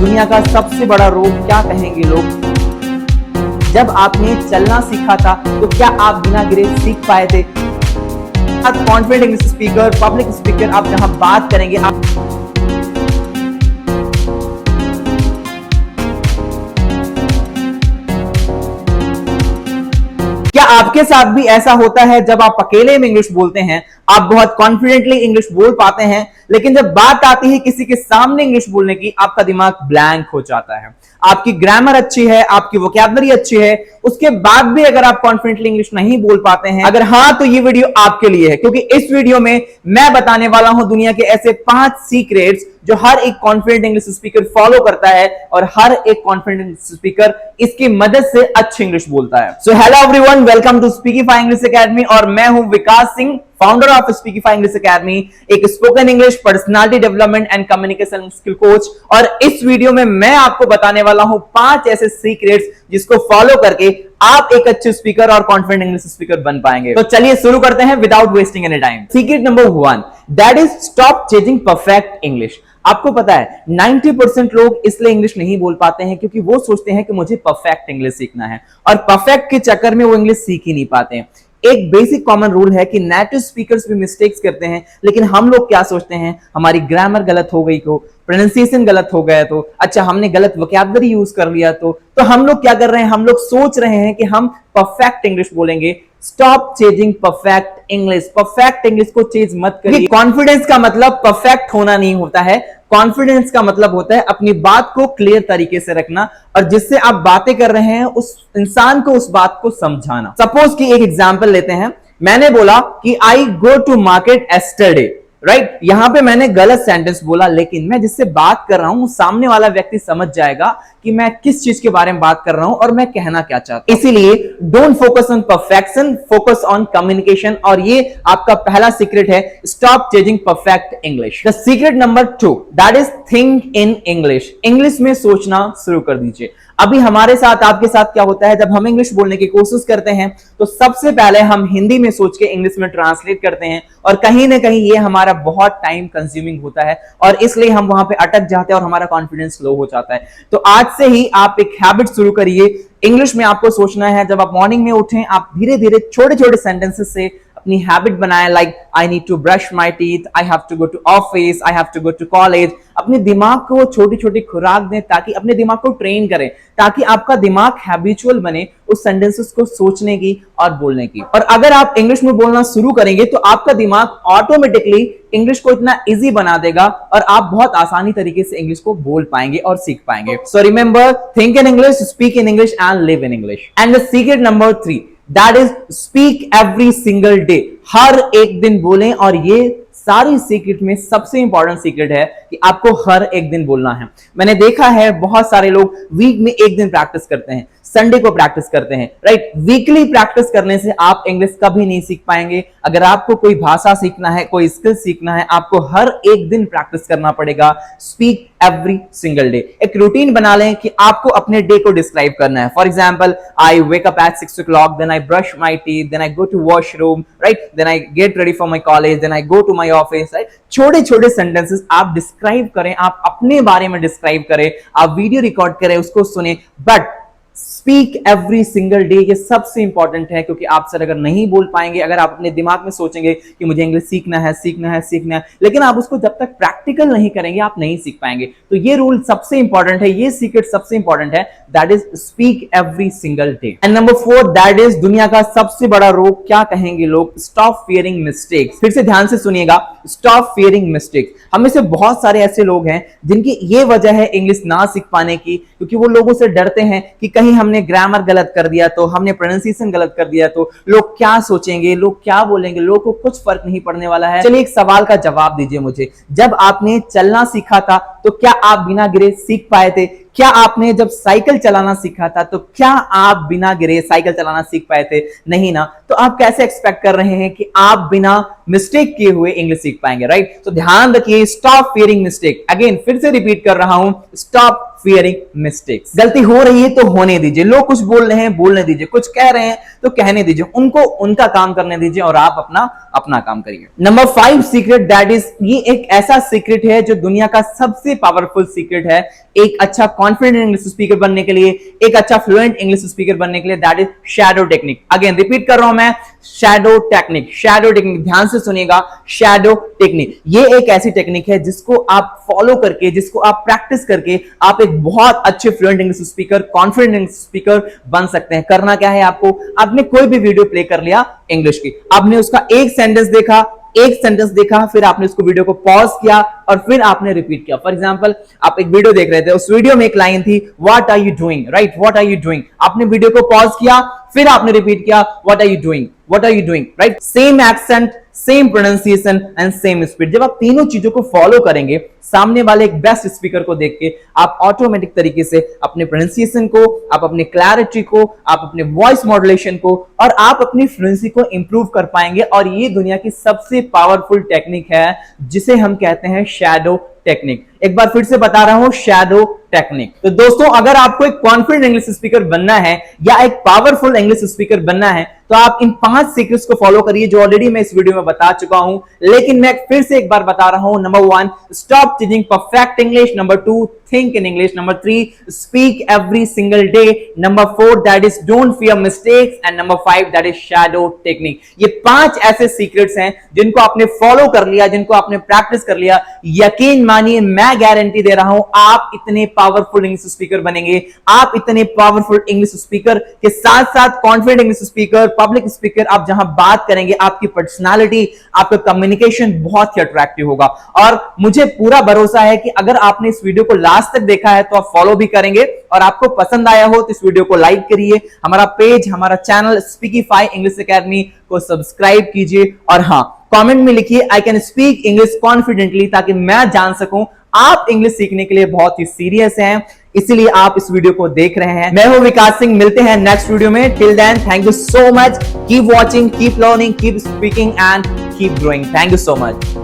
दुनिया का सबसे बड़ा रोग क्या कहेंगे लोग? जब आपने चलना सीखा था तो क्या आप बिना गिरे सीख पाए थे? Confident English speaker, public speaker, आप जहां बात करेंगे आप क्या आपके साथ भी ऐसा होता है जब आप अकेले में इंग्लिश बोलते हैं, आप बहुत कॉन्फिडेंटली इंग्लिश बोल पाते हैं, लेकिन जब बात आती है किसी के सामने इंग्लिश बोलने की, आपका दिमाग ब्लैंक हो जाता है। आपकी ग्रामर अच्छी है, आपकी वोकैबुलरी अच्छी है, उसके बाद भी अगर आप कॉन्फिडेंटली इंग्लिश नहीं बोल पाते हैं, अगर हाँ, तो ये वीडियो आपके लिए है, क्योंकि इस वीडियो में मैं बताने वाला हूं दुनिया के ऐसे 5 सीक्रेट्स जो हर एक कॉन्फिडेंट इंग्लिश स्पीकर फॉलो करता है और हर एक कॉन्फिडेंट इंग्लिश स्पीकर इसकी मदद से अच्छी इंग्लिश बोलता है। So hello everyone, welcome to Speakify English Academy और मैं हूं Vikas Singh, founder of Speakify English Academy, एक spoken English, personality development and communication skill coach. और इस वीडियो में मैं आपको बताने वाला हूं 5 ऐसे सीक्रेट्स जिसको फॉलो करके आप एक अच्छे स्पीकर और कॉन्फिडेंट इंग्लिश स्पीकर बन पाएंगे। तो चलिए शुरू करते हैं without wasting any time. Secret number 1, that is stop chasing perfect English. आपको पता है 90% लोग इसलिए इंग्लिश नहीं बोल पाते हैं क्योंकि वो सोचते हैं कि मुझे परफेक्ट इंग्लिश सीखना है, और परफेक्ट के चक्कर में वो इंग्लिश सीख ही नहीं पाते हैं। एक बेसिक कॉमन रूल है कि नेटिव स्पीकर्स भी मिस्टेक्स करते हैं, लेकिन हम लोग क्या सोचते हैं, हमारी ग्रामर गलत हो गई तो, प्रोनाउंसिएशन गलत हो गया तो, अच्छा हमने गलत वोकैबुलरी यूज कर लिया तो हम लोग क्या कर रहे हैं, हम लोग सोच रहे हैं कि हम परफेक्ट इंग्लिश बोलेंगे। Stop chasing perfect English. Perfect English को चेज मत करिए। कॉन्फिडेंस का मतलब परफेक्ट होना नहीं होता है। कॉन्फिडेंस का मतलब होता है अपनी बात को क्लियर तरीके से रखना और जिससे आप बातें कर रहे हैं उस इंसान को उस बात को समझाना। सपोज कि एक एग्जांपल लेते हैं, मैंने बोला कि I go to market yesterday, right? यहां पे मैंने गलत सेंटेंस बोला, लेकिन मैं जिससे बात कर रहा हूं सामने वाला व्यक्ति समझ जाएगा कि मैं किस चीज के बारे में बात कर रहा हूं और मैं कहना क्या चाहता हूं। इसीलिए don't focus on perfection, focus on communication. और ये आपका पहला सीक्रेट है, stop chasing perfect English. The secret number 2, that is think in English. English में सोचना शुरू कर दीजिए। अभी हमारे साथ, आपके साथ क्या होता है, जब हम इंग्लिश बोलने की कोशिश करते हैं तो सबसे पहले हम हिंदी में सोच के इंग्लिश में ट्रांसलेट करते हैं, और कहीं ना कहीं ये हमारा बहुत टाइम कंज्यूमिंग होता है और इसलिए हम वहां पे अटक जाते हैं और हमारा कॉन्फिडेंस लो हो जाता है। तो आज से ही आप एक हैबिट शुरू करिए। इंग्लिश में आपको सोचना है, जब आप मॉर्निंग में उठें आप धीरे धीरे छोटे छोटे सेंटेंसेस से अपनी हैबिट बनाएं, like I need to brush my teeth, I have to go to office, I have to go to college. अपने दिमाग को छोटी छोटी खुराक दें, ताकि अपने दिमाग को ट्रेन करें, ताकि आपका दिमाग हैबिचुअल बने उस सेंटेंसेस को सोचने की और बोलने की। और अगर आप इंग्लिश में बोलना शुरू करेंगे तो आपका दिमाग ऑटोमेटिकली इंग्लिश को इतना इजी बना देगा और आप बहुत आसानी तरीके से इंग्लिश को बोल पाएंगे और सीख पाएंगे। So remember, think in English, speak in English and live in English. And the secret number 3, that is speak every single day. हर एक दिन बोलें, और ये सारी सीक्रेट में सबसे इंपॉर्टेंट सीक्रेट है कि आपको हर एक दिन बोलना है। मैंने देखा है बहुत सारे लोग वीक में एक दिन प्रैक्टिस करते हैं, संडे को प्रैक्टिस करते हैं, राइट? वीकली प्रैक्टिस करने से आप इंग्लिश कभी नहीं सीख पाएंगे। अगर आपको कोई भाषा सीखना है, कोई स्किल सीखना है, आपको हर एक दिन प्रैक्टिस करना पड़ेगा। Speak every single day. एक रूटीन बना लें कि आपको अपने डे को डिस्क्राइब करना है। For example, I wake up at 6 o'clock, then I brush my teeth, then I go to washroom, right? Then I get ready for my college, then I go to my office, right? छोटे छोटे sentences आप describe करें, आप अपने बारे में describe करें, आप वीडियो रिकॉर्ड करें, उसको सुने, but speak every single day. ये सबसे इंपॉर्टेंट है, क्योंकि आप सर अगर नहीं बोल पाएंगे, अगर आप अपने दिमाग में सोचेंगे कि मुझे इंग्लिश सीखना है, सीखना है, सीखना है, लेकिन आप उसको जब तक प्रैक्टिकल नहीं करेंगे आप नहीं सीख पाएंगे। तो ये रूल सबसे इंपॉर्टेंट है, ये सीक्रेट सबसे इंपॉर्टेंट है, that is speak every single day. And number 4, that is दुनिया का सबसे बड़ा रोग क्या कहेंगे लोग? Stop fearing mistakes. फिर से ध्यान से सुनिएगा, स्टॉप फियरिंग मिस्टेक्स। हम में से बहुत सारे ऐसे लोग हैं जिनकी ये वजह है इंग्लिश ना सीख पाने की, क्योंकि वो लोगों से डरते हैं कि कहीं हमने ग्रामर गलत कर दिया तो, हमने प्रोनाउंसिएशन गलत कर दिया तो लोग क्या सोचेंगे, लोग क्या बोलेंगे, लोगों को कुछ फर्क नहीं पड़ने वाला है। चलिए एक सवाल का जवाब दीजिए मुझे, जब आपने चलना सीखा था तो क्या आप बिना गिरे सीख पाए थे? क्या आपने जब साइकिल चलाना सीखा था तो क्या आप बिना गिरे साइकिल चलाना सीख पाए थे? नहीं ना। तो आप कैसे एक्सपेक्ट कर रहे हैं कि आप बिना मिस्टेक किए हुए इंग्लिश सीख पाएंगे, राइट? तो ध्यान रखिए, स्टॉप फियरिंग मिस्टेक। अगेन फिर से रिपीट कर रहा हूं, स्टॉप फियरिंग मिस्टेक्स। गलती हो रही है तो होने दीजिए, लोग कुछ बोल रहे हैं बोलने दीजिए, कुछ कह रहे हैं तो कहने दीजिए, उनको उनका काम करने दीजिए और आप अपना अपना काम करिए। नंबर 5 सीक्रेट, दैट इज, ये एक ऐसा सीक्रेट है जो दुनिया का सबसे पावरफुल सीक्रेट है एक अच्छा कॉन्फिडेंट इंग्लिश स्पीकर बनने के लिए, एक अच्छा फ्लुएंट इंग्लिश स्पीकर बनने के लिए, that is shadow technique. Again repeat कर रहा हूं मैं, शैडो टेक्निक, शैडो टेक्निक, ध्यान से सुनिएगा, शैडो टेक्निक। ये एक ऐसी टेक्निक है जिसको आप फॉलो करके, जिसको आप प्रैक्टिस करके आप एक बहुत अच्छे fluent English speaker, confident English speaker बन सकते हैं। करना क्या है आपको, आपने कोई भी वीडियो प्ले कर लिया इंग्लिश की, आपने उसका एक सेंटेंस देखा, फिर आपने उसको वीडियो को पॉज किया और फिर आपने रिपीट किया। फॉर एग्जांपल, आप एक वीडियो देख रहे थे, उस वीडियो में एक लाइन थी, what are you doing, right, what are you doing. आपने वीडियो को पॉज किया, फिर आपने रिपीट किया, what are you doing, what are you doing, right. Same accent, same pronunciation and same speed. जब आप तीनों चीजों को फॉलो करेंगे, सामने वाले एक बेस्ट स्पीकर को देख के, आप ऑटोमेटिक तरीके से अपने प्रोनाउंसिएशन को, आप अपनी क्लैरिटी को, आप अपने वॉइस मॉड्यूलेशन को और आप अपनी फ्लुएंसी को इंप्रूव कर पाएंगे। और ये दुनिया की सबसे पावरफुल टेक्निक है जिसे हम कहते हैं शैडो टेक्निक। एक बार फिर से बता रहा हूं, शैडो टेक्निक। तो दोस्तों, अगर आपको एक कॉन्फिडेंट इंग्लिश स्पीकर बनना है या एक पावरफुल इंग्लिश स्पीकर बनना है, तो आप इन 5 सीक्रेट्स को फॉलो करिए जो ऑलरेडी मैं इस वीडियो में बता चुका हूं, लेकिन मैं फिर से एक बार बता रहा हूं। Number 1, stop teaching perfect English. Number 2, think in English. Number 3, speak every single day. Number 4, that is don't fear mistakes. And number 5, that is shadow technique. ये 5 ऐसे सीक्रेट्स हैं जिनको आपने फॉलो कर लिया, जिनको आपने प्रैक्टिस कर लिया, यकीन मानिए, मैं गारंटी दे रहा हूं, आप इतने पावरफुल इंग्लिश स्पीकर बनेंगे। आप इतने पावरफुल इंग्लिश स्पीकर के साथ साथ confident English speaker, public speaker, आप जहां बात करेंगे, आपकी पर्सनालिटी, आपका कम्युनिकेशन बहुत ही अट्रैक्टिव होगा। और मुझे पूरा भरोसा है कि अगर आपने इस वीडियो को लास्ट तक देखा है तो आप फॉलो भी करेंगे, और आपको पसंद आया हो तो इस वीडियो को लाइक करिए, हमारा पेज, हमारा चैनल स्पीकिफाई इंग्लिश एकेडमी को सब्सक्राइब कीजिए, और हां, कमेंट में लिखिए I can speak English confidently, ताकि मैं जान सकूं आप इंग्लिश सीखने के लिए बहुत ही सीरियस हैं, इसीलिए आप इस वीडियो को देख रहे हैं। मैं हूं विकास सिंह, मिलते हैं नेक्स्ट वीडियो में। Till then, thank you so much, keep watching, keep learning, keep speaking and keep growing. Thank you so much.